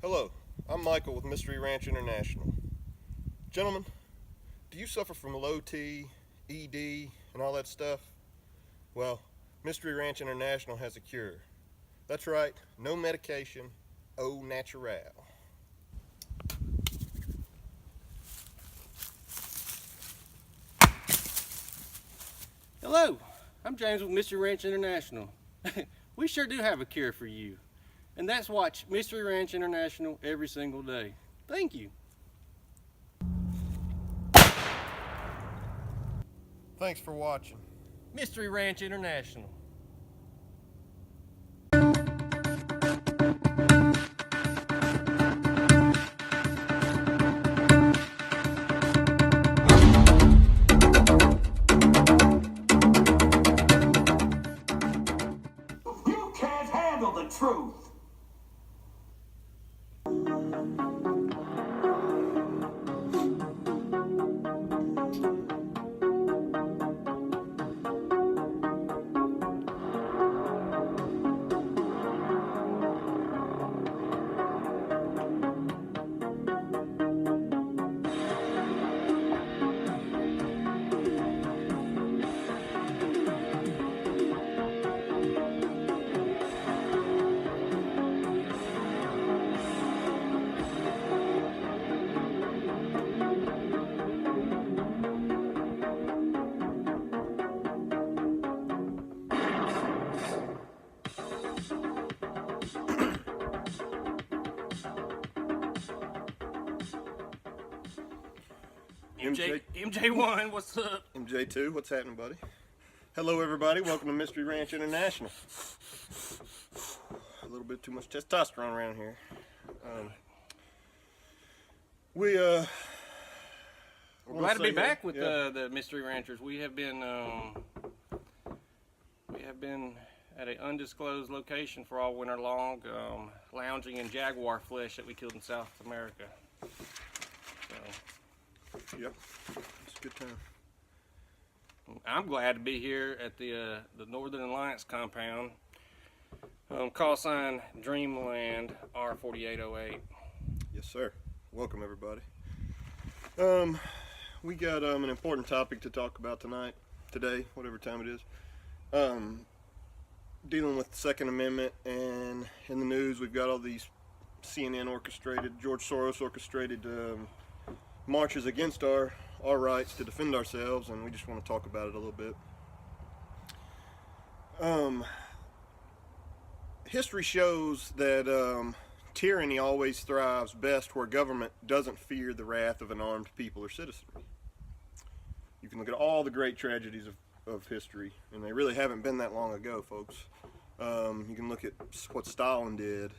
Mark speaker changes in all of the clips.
Speaker 1: Hello, I'm Michael with Mystery Ranch International. Gentlemen, do you suffer from low T, ED, and all that stuff? Well, Mystery Ranch International has a cure. That's right, no medication, au naturel.
Speaker 2: Hello, I'm James with Mystery Ranch International. We sure do have a cure for you. And that's watch Mystery Ranch International every single day. Thank you.
Speaker 1: Thanks for watching.
Speaker 2: Mystery Ranch International.
Speaker 3: You can't handle the truth.
Speaker 2: MJ1, what's up?
Speaker 1: MJ2, what's happening, buddy? Hello, everybody. Welcome to Mystery Ranch International. A little bit too much testosterone around here. We're
Speaker 2: Glad to be back with the Mystery Ranchers. We have been at an undisclosed location for all winter long, lounging in jaguar flesh that we killed in South America. So,
Speaker 1: Yep, it's a good time.
Speaker 2: I'm glad to be here at the Northern Alliance compound. Call sign Dreamland R4808.
Speaker 1: Yes, sir. Welcome, everybody. We got an important topic to talk about today, whatever time it is. Dealing with the Second Amendment, and in the news we've got all these CNN orchestrated, George Soros orchestrated marches against our rights to defend ourselves, and we just want to talk about it a little bit. History shows that tyranny always thrives best where government doesn't fear the wrath of an armed people or citizenry. You can look at all the great tragedies of history, and they really haven't been that long ago, folks. You can look at what Stalin did,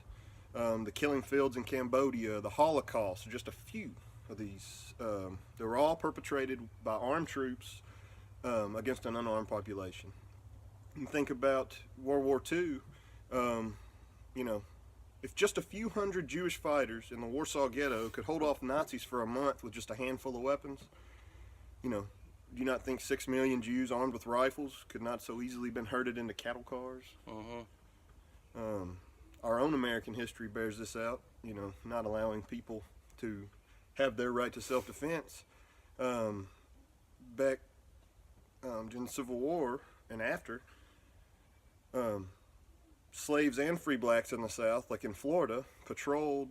Speaker 1: the killing fields in Cambodia, the Holocaust, just a few of these. They were all perpetrated by armed troops against an unarmed population. You think about World War II, if just a few hundred Jewish fighters in the Warsaw Ghetto could hold off Nazis for a month with just a handful of weapons, do you not think 6 million Jews armed with rifles could not so easily been herded into cattle cars? Our own American history bears this out, not allowing people to have their right to self-defense. Back during the Civil War and after, slaves and free blacks in the South, like in Florida, patrols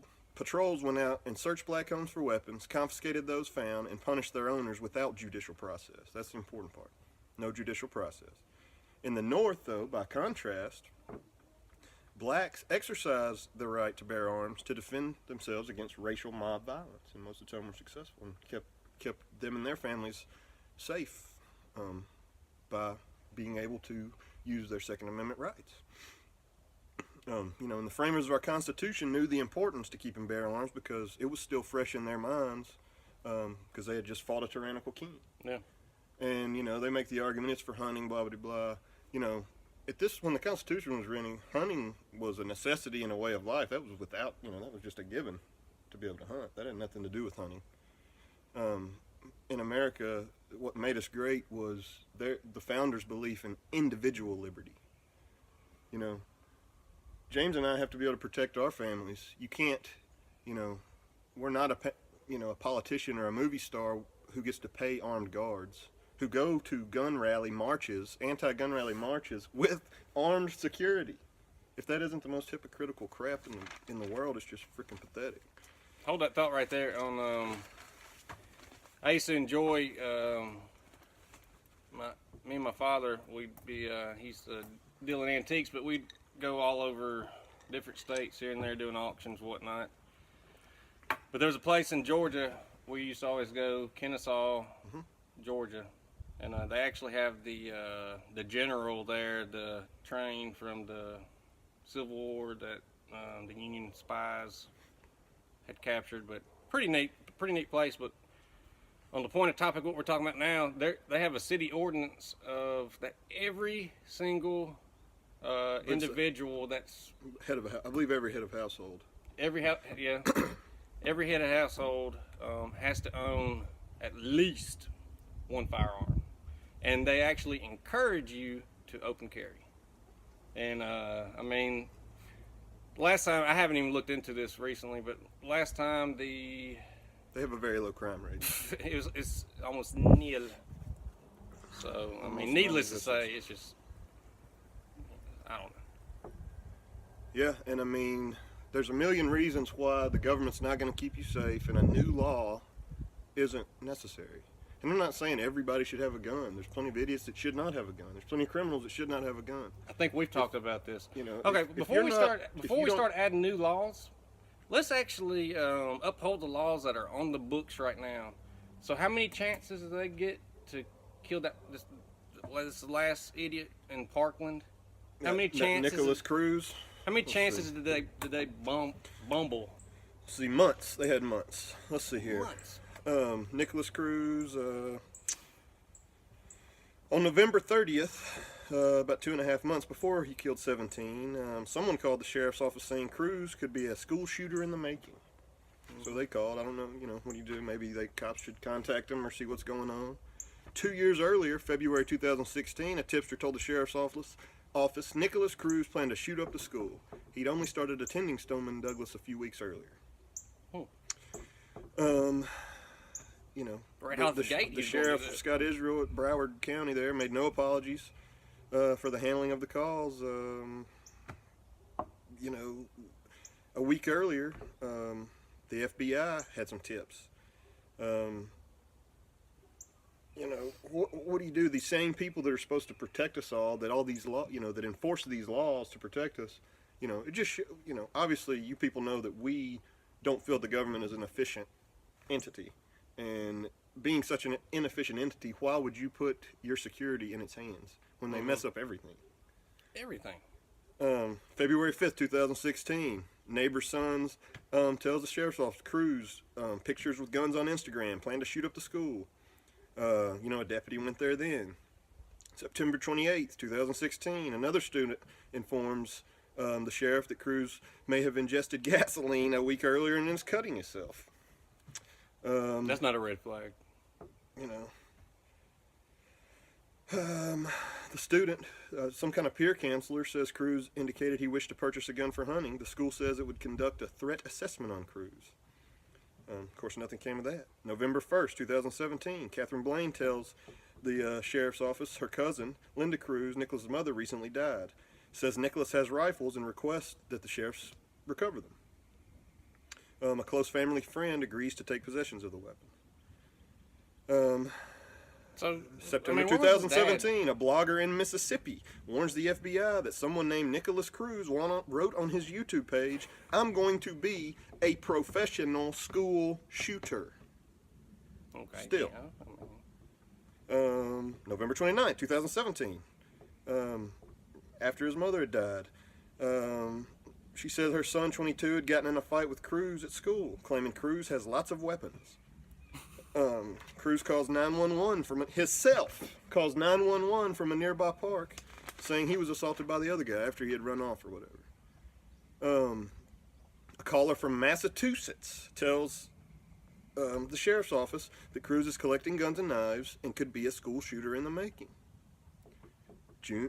Speaker 1: went out and searched black homes for weapons, confiscated those found, and punished their owners without judicial process. That's the important part. No judicial process. In the North, though, by contrast, blacks exercised the right to bear arms to defend themselves against racial mob violence, and most of the time were successful and kept them and their families safe by being able to use their Second Amendment rights. And the framers of our Constitution knew the importance to keeping bear arms because it was still fresh in their minds because they had just fought a tyrannical king.
Speaker 2: Yeah.
Speaker 1: And, they make the argument it's for hunting, blah, blah, blah. When the Constitution was written, hunting was a necessity and a way of life. That was that was just a given to be able to hunt. That had nothing to do with hunting. In America, what made us great was the founders' belief in individual liberty. James and I have to be able to protect our families. You can't You know, we're not a politician or a movie star who gets to pay armed guards who go to gun rally marches, anti-gun rally marches with armed security. If that isn't the most hypocritical crap in the world, it's just freaking pathetic.
Speaker 2: Hold that thought right there. I used to enjoy me and my father. We'd be he used to deal in antiques, but we'd go all over different states here and there doing auctions, whatnot. But there was a place in Georgia we used to always go, Kennesaw, Georgia, and they actually have the general there, the train from the Civil War that the Union spies had captured. But pretty neat place. But on the point of topic, what we're talking about now, they have a city ordinance of that every single individual that's
Speaker 1: I believe every head of household.
Speaker 2: every head of household has to own at least one firearm, and they actually encourage you to open carry. And I mean, last time, I haven't even looked into this recently, but last time
Speaker 1: They have a very low crime rate.
Speaker 2: it's almost nil. So I mean, needless to say, it's just, I don't know.
Speaker 1: Yeah, and I mean, there's a million reasons why the government's not going to keep you safe, and a new law isn't necessary. And I'm not saying everybody should have a gun. There's plenty of idiots that should not have a gun. There's plenty of criminals that should not have a gun.
Speaker 2: I think we've talked about this.
Speaker 1: You know,
Speaker 2: okay,
Speaker 1: if
Speaker 2: before
Speaker 1: you're
Speaker 2: we
Speaker 1: not-
Speaker 2: start,
Speaker 1: if
Speaker 2: before
Speaker 1: you
Speaker 2: we
Speaker 1: don't-
Speaker 2: start adding new laws, let's actually uphold the laws that are on the books right now. So, how many chances do they get to kill this last idiot in Parkland? How many chances?
Speaker 1: Nicholas Cruz.
Speaker 2: How many chances did they bumble?
Speaker 1: See, months. They had months. Let's see here.
Speaker 2: Months.
Speaker 1: Nicholas Cruz. On November 30th, about 2.5 months before he killed 17, someone called the sheriff's office saying Cruz could be a school shooter in the making. So they called. I don't know, what do you do? Maybe cops should contact him or see what's going on. 2 years earlier, February 2016, a tipster told the sheriff's office Nicholas Cruz planned to shoot up the school. He'd only started attending Stoneman Douglas a few weeks earlier.
Speaker 2: Right out the gate,
Speaker 1: The
Speaker 2: he's
Speaker 1: sheriff,
Speaker 2: gonna do
Speaker 1: Scott Israel at Broward County there, made no apologies for the handling of the calls. A week earlier, the FBI had some tips. What do you do? These same people that are supposed to protect us all, that all these that enforce these laws to protect us, it just, obviously you people know that we don't feel the government is an efficient entity. And being such an inefficient entity, why would you put your security in its hands when they mess up everything?
Speaker 2: Everything.
Speaker 1: February 5th, 2016, neighbor's sons tells the sheriff's office, Cruz, pictures with guns on Instagram, planned to shoot up the school. A deputy went there then. September 28th, 2016, another student informs the sheriff that Cruz may have ingested gasoline a week earlier and is cutting himself.
Speaker 2: That's not a red flag.
Speaker 1: The student, some kind of peer counselor, says Cruz indicated he wished to purchase a gun for hunting. The school says it would conduct a threat assessment on Cruz. Of course, nothing came of that. November 1st, 2017, Catherine Blaine tells the sheriff's office her cousin, Linda Cruz, Nicholas' mother, recently died. Says Nicholas has rifles and requests that the sheriffs recover them. A close family friend agrees to take possessions of the weapon. September 2017, a blogger in Mississippi warns the FBI that someone named Nicholas Cruz wrote on his YouTube page, "I'm going to be a professional school shooter."
Speaker 2: Okay.
Speaker 1: Still.
Speaker 2: Yeah.
Speaker 1: November 29th, 2017, after his mother had died, she said her son, 22, had gotten in a fight with Cruz at school, claiming Cruz has lots of weapons. Cruz calls 911 from calls 911 from a nearby park, saying he was assaulted by the other guy after he had run off or whatever. A caller from Massachusetts tells the sheriff's office that Cruz is collecting guns and knives and could be a school shooter in the making.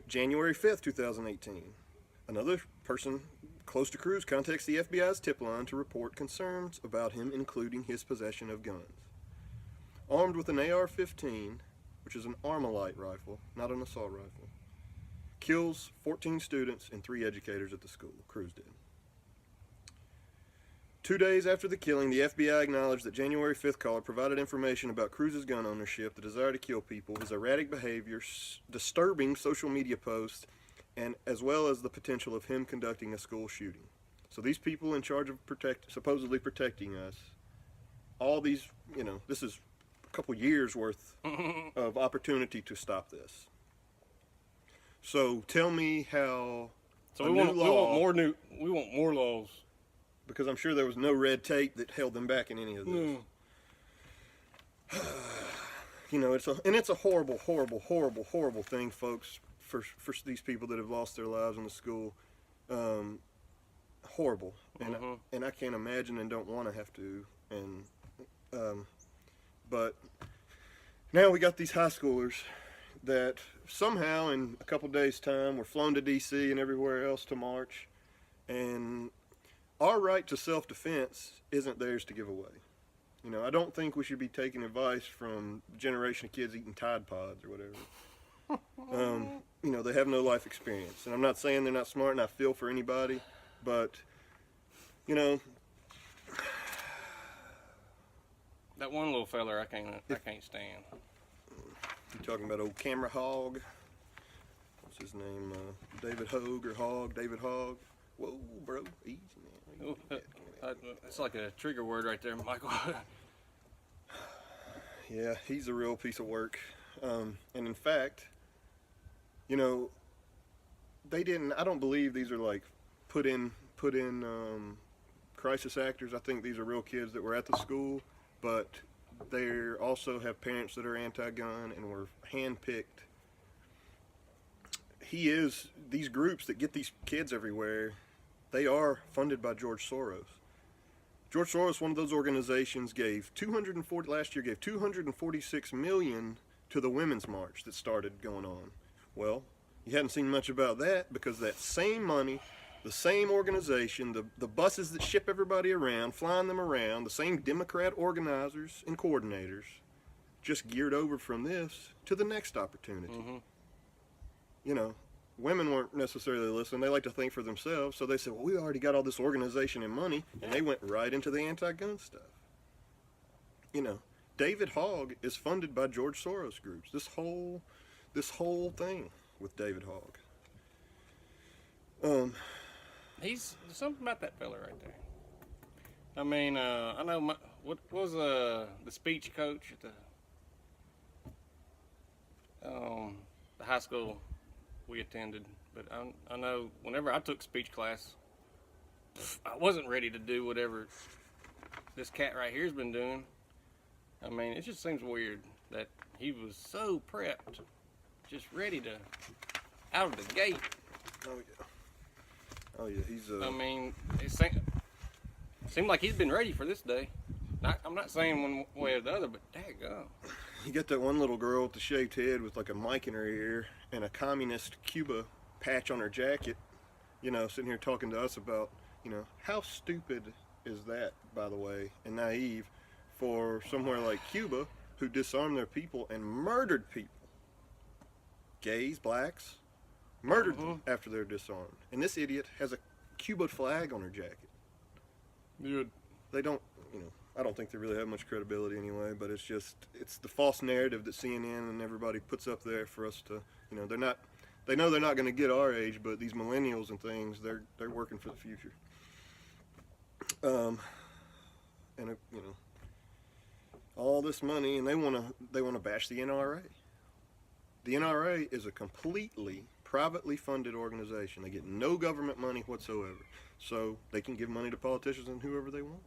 Speaker 1: January 5th, 2018, another person close to Cruz contacts the FBI's tip line to report concerns about him, including his possession of guns. Armed with an AR-15, which is an Armalite rifle, not an assault rifle, kills 14 students and 3 educators at the school. Cruz did. 2 days after the killing, the FBI acknowledged that January 5th caller provided information about Cruz's gun ownership, the desire to kill people, his erratic behavior, disturbing social media posts, and as well as the potential of him conducting a school shooting. So these people in charge of supposedly protecting us, all these, this is a couple years worth of opportunity to stop this. So tell me how.
Speaker 2: So we want more laws.
Speaker 1: Because I'm sure there was no red tape that held them back in any of this. It's a horrible, horrible, horrible, horrible thing, folks, for these people that have lost their lives in the school. Horrible, and I can't imagine and don't want to have to. But now we got these high schoolers that somehow in a couple days' time were flown to D.C. and everywhere else to march, and our right to self-defense isn't theirs to give away. I don't think we should be taking advice from a generation of kids eating Tide Pods or whatever. They have no life experience. And I'm not saying they're not smart, and I feel for anybody, but,
Speaker 2: that one little feller I can't stand.
Speaker 1: You talking about old camera Hogg? What's his name? David Hogg or Hogg? David Hogg? Whoa, bro, easy, man.
Speaker 2: It's like a trigger word right there, Michael.
Speaker 1: Yeah, he's a real piece of work. And in fact, they didn't, I don't believe these are like put in crisis actors. I think these are real kids that were at the school, but they also have parents that are anti-gun and were handpicked. These groups that get these kids everywhere, they are funded by George Soros. George Soros, one of those organizations, last year gave $246 million to the Women's March that started going on. Well, you hadn't seen much about that because that same money, the same organization, the buses that ship everybody around, flying them around, the same Democrat organizers and coordinators, just geared over from this to the next opportunity. Women weren't necessarily listening. They like to think for themselves. So they said, well, we already got all this organization and money. And they went right into the anti-gun stuff. David Hogg is funded by George Soros groups. This whole thing with David Hogg.
Speaker 2: He's something about that fella right there. I mean, I know what was the speech coach at the high school we attended, but I know whenever I took speech class, I wasn't ready to do whatever this cat right here's been doing. I mean, it just seems weird that he was so prepped, just ready to out of the gate.
Speaker 1: Oh yeah, he's.
Speaker 2: I mean, it seemed like he's been ready for this day. I'm not saying one way or the other, but daggone.
Speaker 1: You got that one little girl with the shaved head with like a mic in her ear and a communist Cuba patch on her jacket, sitting here talking to us about, how stupid is that, by the way, and naive for somewhere like Cuba who disarmed their people and murdered people. Gays, blacks, murdered them after they're disarmed. And this idiot has a Cuba flag on her jacket.
Speaker 2: Dude. They
Speaker 1: don't, I don't think they really have much credibility anyway, but it's the false narrative that CNN and everybody puts up there for us to, they know they're not going to get our age, but these millennials and things, they're working for the future. All this money, and they want to bash the NRA. The NRA is a completely privately funded organization. They get no government money whatsoever, so they can give money to politicians and whoever they want.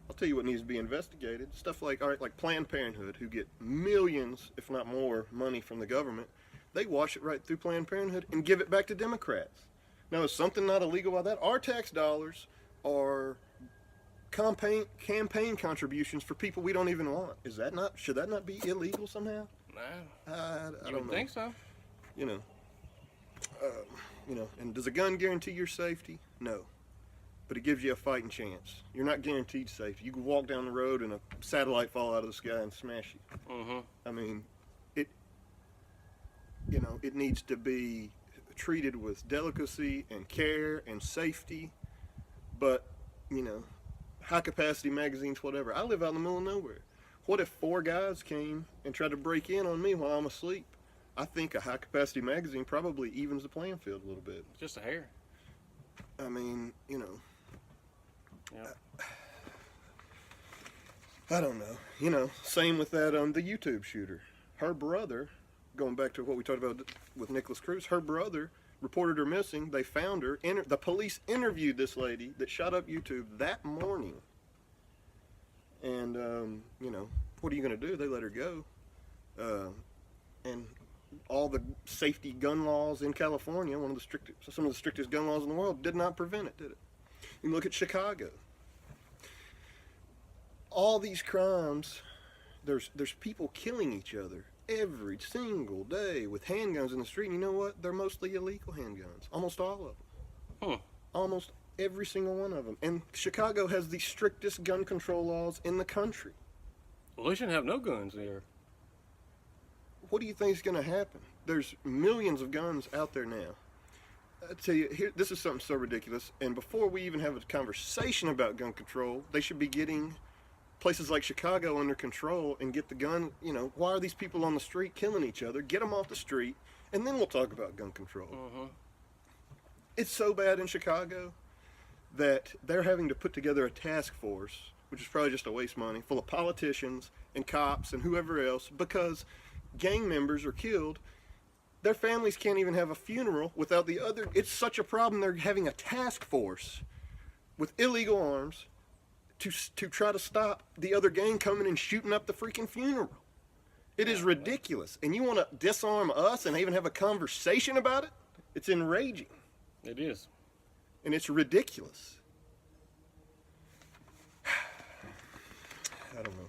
Speaker 1: I'll tell you what needs to be investigated. Stuff like Planned Parenthood, who get millions, if not more, money from the government. They wash it right through Planned Parenthood and give it back to Democrats. Now, is something not illegal about that? Our tax dollars are campaign contributions for people we don't even want. Should that not be illegal somehow?
Speaker 2: No.
Speaker 1: I don't know.
Speaker 2: Think so.
Speaker 1: and does a gun guarantee your safety? No. But it gives you a fighting chance. You're not guaranteed safety. You can walk down the road and a satellite fall out of the sky and smash you.
Speaker 2: Mm-hmm.
Speaker 1: I mean, it needs to be treated with delicacy and care and safety. But, high capacity magazines, whatever. I live out in the middle of nowhere. What if 4 guys came and tried to break in on me while I'm asleep? I think a high capacity magazine probably evens the playing field a little bit.
Speaker 2: Just a hair.
Speaker 1: I mean,
Speaker 2: Yeah.
Speaker 1: I don't know. Same with that the YouTube shooter. Her brother, going back to what we talked about with Nicholas Cruz, her brother reported her missing. They found her. The police interviewed this lady that shot up YouTube that morning. And, what are you going to do? They let her go. And all the safety gun laws in California, some of the strictest gun laws in the world, did not prevent it, did it? You look at Chicago. All these crimes, there's people killing each other every single day with handguns in the street. And you know what? They're mostly illegal handguns. Almost all of them. Almost every single one of them. And Chicago has the strictest gun control laws in the country.
Speaker 2: Well, they shouldn't have no guns there.
Speaker 1: What do you think is going to happen? There's millions of guns out there now. I tell you, this is something so ridiculous. And before we even have a conversation about gun control, they should be getting places like Chicago under control and get the gun. Why are these people on the street killing each other? Get them off the street, and then we'll talk about gun control.
Speaker 2: Mm-hmm.
Speaker 1: It's so bad in Chicago that they're having to put together a task force, which is probably just a waste of money, full of politicians and cops and whoever else, because gang members are killed. Their families can't even have a funeral without the other. It's such a problem. They're having a task force with illegal arms to try to stop the other gang coming and shooting up the freaking funeral. It is ridiculous. And you want to disarm us and even have a conversation about it? It's enraging.
Speaker 2: It is.
Speaker 1: And it's ridiculous. I don't know.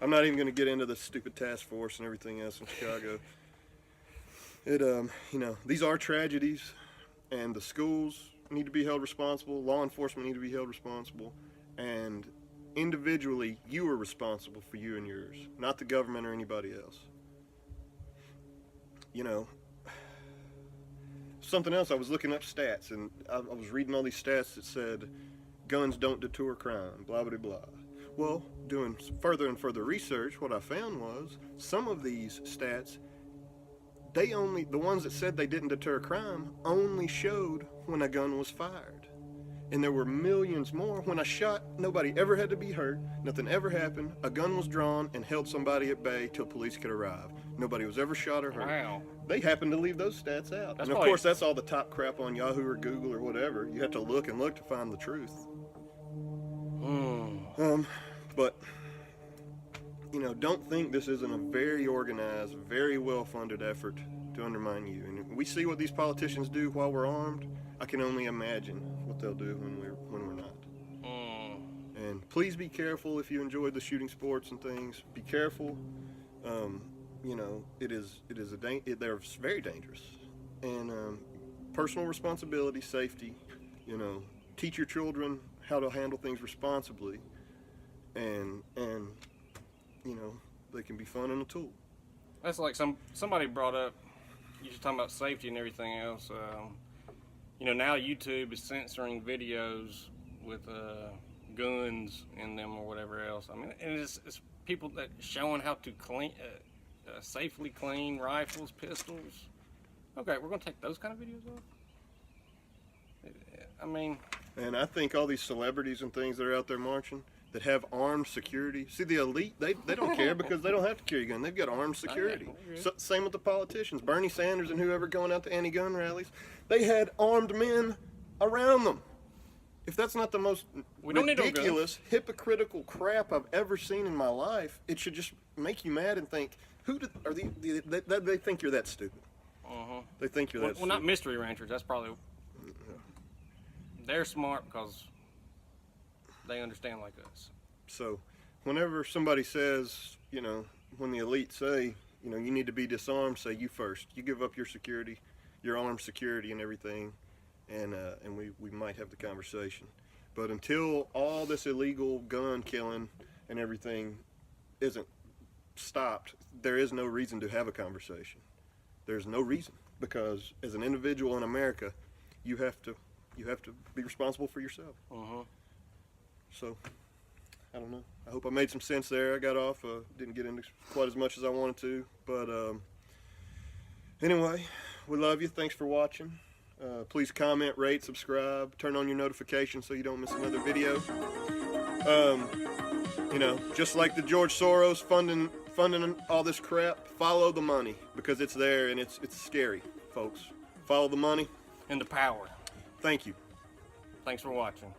Speaker 1: I'm not even going to get into the stupid task force and everything else in Chicago. These are tragedies, and the schools need to be held responsible. Law enforcement need to be held responsible, and individually, you are responsible for you and yours, not the government or anybody else. Something else. I was looking up stats, and I was reading all these stats that said guns don't deter crime. Blah blah blah. Well, doing further and further research, what I found was some of these stats, the ones that said they didn't deter crime only showed when a gun was fired. And there were millions more. When I shot, nobody ever had to be hurt. Nothing ever happened. A gun was drawn and held somebody at bay till police could arrive. Nobody was ever shot or hurt.
Speaker 2: Wow.
Speaker 1: They happened to leave those stats out.
Speaker 2: That's
Speaker 1: and of course, that's all the top crap on Yahoo or Google or whatever. You have to look and look to find the truth. But, don't think this isn't a very organized, very well-funded effort to undermine you. And we see what these politicians do while we're armed. I can only imagine what they'll do when we're not. And please be careful if you enjoyed the shooting sports and things. Be careful. They're very dangerous. And personal responsibility, safety. Teach your children how to handle things responsibly. And they can be fun and a tool.
Speaker 2: That's like somebody brought up, you were talking about safety and everything else. Now YouTube is censoring videos with guns in them or whatever else. I mean, and it's people that showing how to safely clean rifles, pistols. Okay, we're gonna take those kind of videos off. I mean,
Speaker 1: and I think all these celebrities and things that are out there marching that have armed security. See, the elite, they don't care because they don't have to carry a gun. They've got armed security. Same with the politicians. Bernie Sanders and whoever going out to anti-gun rallies, they had armed men around them. If that's not the most ridiculous, hypocritical crap I've ever seen in my life, it should just make you mad and think, they think you're that stupid. They think you're that stupid.
Speaker 2: Well, not mystery ranchers. That's probably... They're smart because they understand like us.
Speaker 1: So whenever somebody says, when the elite say, you need to be disarmed, say you first. You give up your security. your armed security and everything, and we might have the conversation. But until all this illegal gun killing and everything isn't stopped, there is no reason to have a conversation. There's no reason, because as an individual in America, you have to be responsible for yourself. So, I don't know. I hope I made some sense there. I got off, didn't get into quite as much as I wanted to, but anyway, we love you. Thanks for watching. Please comment, rate, subscribe, turn on your notifications so you don't miss another video. You know, just like the George Soros funding all this crap, follow the money, because it's there and it's scary, folks. Follow the money
Speaker 2: And the power.
Speaker 1: Thank you.
Speaker 2: Thanks for watching.